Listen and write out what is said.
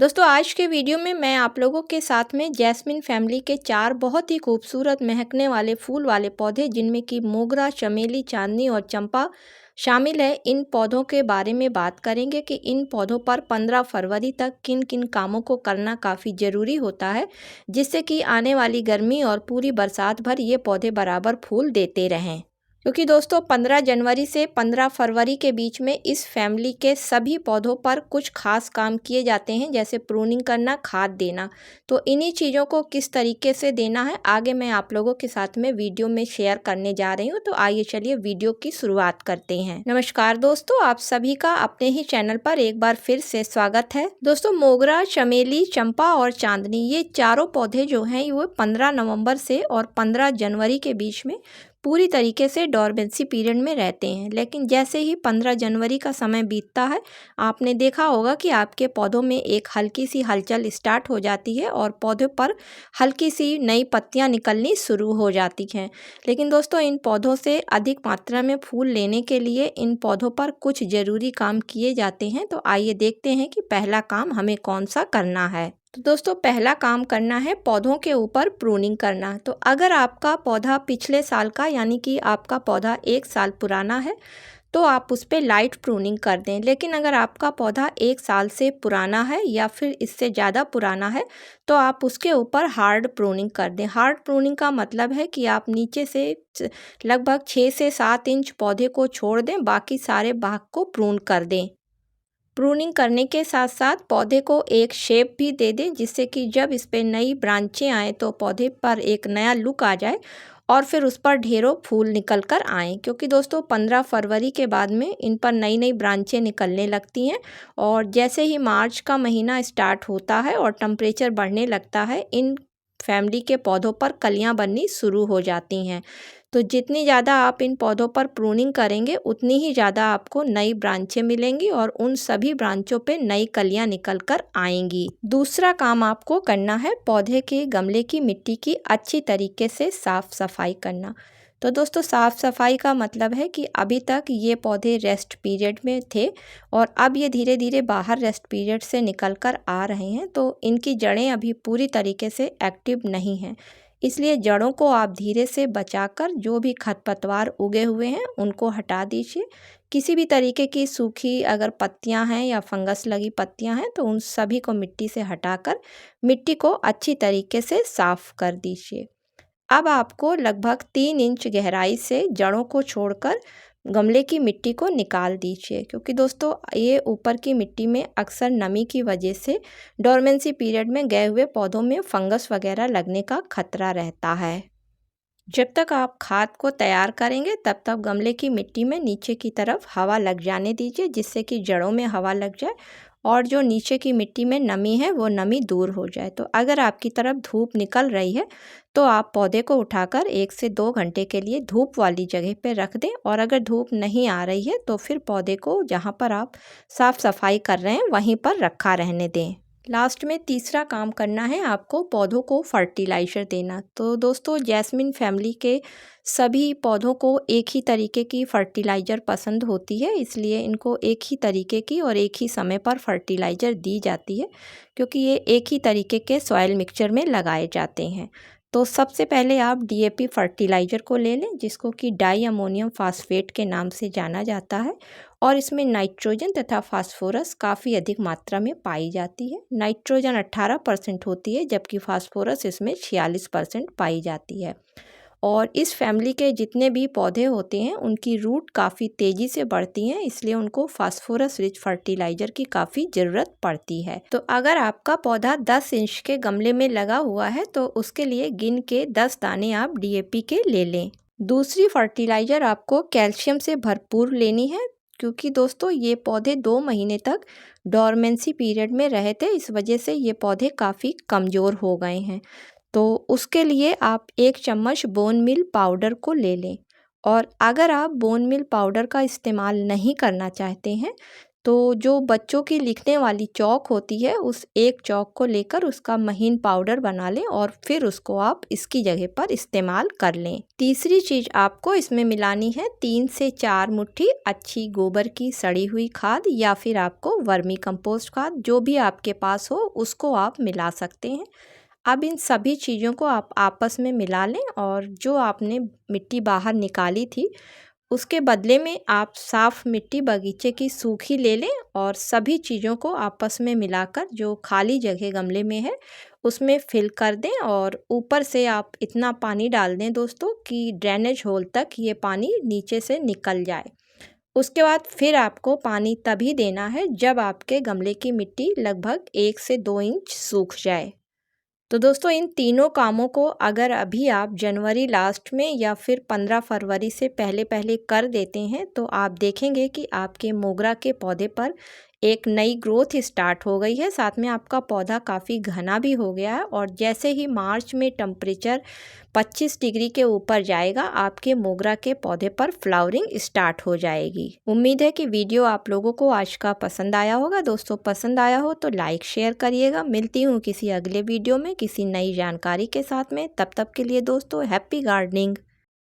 दोस्तों आज के वीडियो में मैं आप लोगों के साथ में जैस्मिन फैमिली के 4 बहुत ही खूबसूरत महकने वाले फूल वाले पौधे जिनमें कि मोगरा, चमेली, चांदनी और चंपा शामिल है। इन पौधों के बारे में बात करेंगे कि इन पौधों पर 15 फरवरी तक किन किन कामों को करना काफ़ी ज़रूरी होता है, जिससे कि आने वाली गर्मी और पूरी बरसात भर ये पौधे बराबर फूल देते रहें। क्योंकि दोस्तों 15 जनवरी से 15 फरवरी के बीच में इस फैमिली के सभी पौधों पर कुछ खास काम किए जाते हैं, जैसे प्रूनिंग करना, खाद देना। तो इन्हीं चीज़ों को किस तरीके से देना है आगे मैं आप लोगों के साथ में वीडियो में शेयर करने जा रही हूँ। तो आइए चलिए वीडियो की शुरुआत करते हैं। नमस्कार दोस्तों, आप सभी का अपने ही चैनल पर एक बार फिर से स्वागत है। दोस्तों मोगरा, चमेली, चंपा और चांदनी ये चारों पौधे जो हैं वो 15 नवंबर से और 15 जनवरी के बीच में पूरी तरीके से डॉर्मेंसी पीरियड में रहते हैं। लेकिन जैसे ही 15 जनवरी का समय बीतता है, आपने देखा होगा कि आपके पौधों में एक हल्की सी हलचल स्टार्ट हो जाती है और पौधे पर हल्की सी नई पत्तियां निकलनी शुरू हो जाती हैं। लेकिन दोस्तों इन पौधों से अधिक मात्रा में फूल लेने के लिए इन पौधों पर कुछ ज़रूरी काम किए जाते हैं। तो आइए देखते हैं कि पहला काम हमें कौन सा करना है। तो दोस्तों पहला काम करना है पौधों के ऊपर प्रूनिंग करना। तो अगर आपका पौधा पिछले साल का यानी कि आपका पौधा 1 साल पुराना है तो आप उस पर लाइट प्रूनिंग कर दें। लेकिन अगर आपका पौधा 1 साल से पुराना है या फिर इससे ज़्यादा पुराना है तो आप उसके ऊपर हार्ड प्रूनिंग कर दें। हार्ड प्रूनिंग का मतलब है कि आप नीचे से लगभग 6 से 7 इंच पौधे को छोड़ दें, बाकी सारे भाग को प्रून कर दें। प्रूनिंग करने के साथ साथ पौधे को एक शेप भी दे दें, जिससे कि जब इस पे नई ब्रांचें आएँ तो पौधे पर एक नया लुक आ जाए और फिर उस पर ढेरों फूल निकल कर आएँ। क्योंकि दोस्तों 15 फरवरी के बाद में इन पर नई नई ब्रांचें निकलने लगती हैं और जैसे ही मार्च का महीना स्टार्ट होता है और टेम्परेचर बढ़ने लगता है, इन फैमिली के पौधों पर कलियां बननी शुरू हो जाती हैं। तो जितनी ज़्यादा आप इन पौधों पर प्रूनिंग करेंगे उतनी ही ज़्यादा आपको नई ब्रांचें मिलेंगी और उन सभी ब्रांचों पे नई कलियां निकल कर आएंगी। दूसरा काम आपको करना है पौधे के गमले की मिट्टी की अच्छी तरीके से साफ सफाई करना। तो दोस्तों साफ सफाई का मतलब है कि अभी तक ये पौधे रेस्ट पीरियड में थे और अब ये धीरे धीरे बाहर रेस्ट पीरियड से निकल कर आ रहे हैं, तो इनकी जड़ें अभी पूरी तरीके से एक्टिव नहीं हैं। इसलिए जड़ों को आप धीरे से बचाकर जो भी खरपतवार उगे हुए हैं उनको हटा दीजिए। किसी भी तरीके की सूखी अगर पत्तियां हैं या फंगस लगी पत्तियां हैं तो उन सभी को मिट्टी से हटाकर मिट्टी को अच्छी तरीके से साफ कर दीजिए। अब आपको लगभग 3 इंच गहराई से जड़ों को छोड़कर गमले की मिट्टी को निकाल दीजिए। क्योंकि दोस्तों ये ऊपर की मिट्टी में अक्सर नमी की वजह से डोरमेंसी पीरियड में गए हुए पौधों में फंगस वगैरह लगने का खतरा रहता है। जब तक आप खाद को तैयार करेंगे तब तक गमले की मिट्टी में नीचे की तरफ हवा लग जाने दीजिए, जिससे कि जड़ों में हवा लग जाए और जो नीचे की मिट्टी में नमी है वो नमी दूर हो जाए। तो अगर आपकी तरफ धूप निकल रही है तो आप पौधे को उठाकर 1 से 2 घंटे के लिए धूप वाली जगह पर रख दें और अगर धूप नहीं आ रही है तो फिर पौधे को जहाँ पर आप साफ सफाई कर रहे हैं वहीं पर रखा रहने दें। लास्ट में तीसरा काम करना है आपको पौधों को फर्टिलाइज़र देना। तो दोस्तों जैस्मिन फैमिली के सभी पौधों को एक ही तरीके की फर्टिलाइज़र पसंद होती है, इसलिए इनको एक ही तरीके की और एक ही समय पर फर्टिलाइज़र दी जाती है, क्योंकि ये एक ही तरीके के सॉइल मिक्सचर में लगाए जाते हैं। तो सबसे पहले आप डीएपी फर्टिलाइज़र को ले लें, जिसको कि डाई अमोनियम फास्फेट के नाम से जाना जाता है और इसमें नाइट्रोजन तथा फास्फोरस काफ़ी अधिक मात्रा में पाई जाती है। नाइट्रोजन 18% होती है जबकि फास्फोरस इसमें 46% पाई जाती है। और इस फैमिली के जितने भी पौधे होते हैं उनकी रूट काफ़ी तेज़ी से बढ़ती हैं, इसलिए उनको फास्फोरस रिच फर्टिलाइज़र की काफ़ी ज़रूरत पड़ती है। तो अगर आपका पौधा 10 इंच के गमले में लगा हुआ है तो उसके लिए गिन के 10 दाने आप डीएपी के ले लें। दूसरी फर्टिलाइज़र आपको कैल्शियम से भरपूर लेनी है, क्योंकि दोस्तों ये पौधे 2 महीने तक डॉर्मेंसी पीरियड में रहे थे, इस वजह से ये पौधे काफ़ी कमज़ोर हो गए हैं। तो उसके लिए आप 1 चम्मच बोन मिल पाउडर को ले लें और अगर आप बोन मिल पाउडर का इस्तेमाल नहीं करना चाहते हैं तो जो बच्चों की लिखने वाली चॉक होती है, उस एक चॉक को लेकर उसका महीन पाउडर बना लें और फिर उसको आप इसकी जगह पर इस्तेमाल कर लें। तीसरी चीज़ आपको इसमें मिलानी है 3 से 4 मुट्ठी अच्छी गोबर की सड़ी हुई खाद या फिर आपको वर्मी कंपोस्ट खाद, जो भी आपके पास हो उसको आप मिला सकते हैं। अब इन सभी चीज़ों को आप आपस में मिला लें और जो आपने मिट्टी बाहर निकाली थी उसके बदले में आप साफ़ मिट्टी बगीचे की सूखी ले लें और सभी चीज़ों को आपस में मिलाकर जो खाली जगह गमले में है उसमें फिल कर दें और ऊपर से आप इतना पानी डाल दें दोस्तों कि ड्रेनेज होल तक ये पानी नीचे से निकल जाए। उसके बाद फिर आपको पानी तभी देना है जब आपके गमले की मिट्टी लगभग 1 से 2 इंच सूख जाए। तो दोस्तों इन तीनों कामों को अगर अभी आप जनवरी लास्ट में या फिर 15 फरवरी से पहले पहले कर देते हैं तो आप देखेंगे कि आपके मोगरा के पौधे पर एक नई ग्रोथ स्टार्ट हो गई है। साथ में आपका पौधा काफ़ी घना भी हो गया है और जैसे ही मार्च में टेम्परेचर 25 डिग्री के ऊपर जाएगा आपके मोगरा के पौधे पर फ्लावरिंग स्टार्ट हो जाएगी। उम्मीद है कि वीडियो आप लोगों को आज का पसंद आया होगा। दोस्तों पसंद आया हो तो लाइक शेयर करिएगा। मिलती हूँ किसी अगले वीडियो में किसी नई जानकारी के साथ में। तब तक के लिए दोस्तों हैप्पी गार्डनिंग।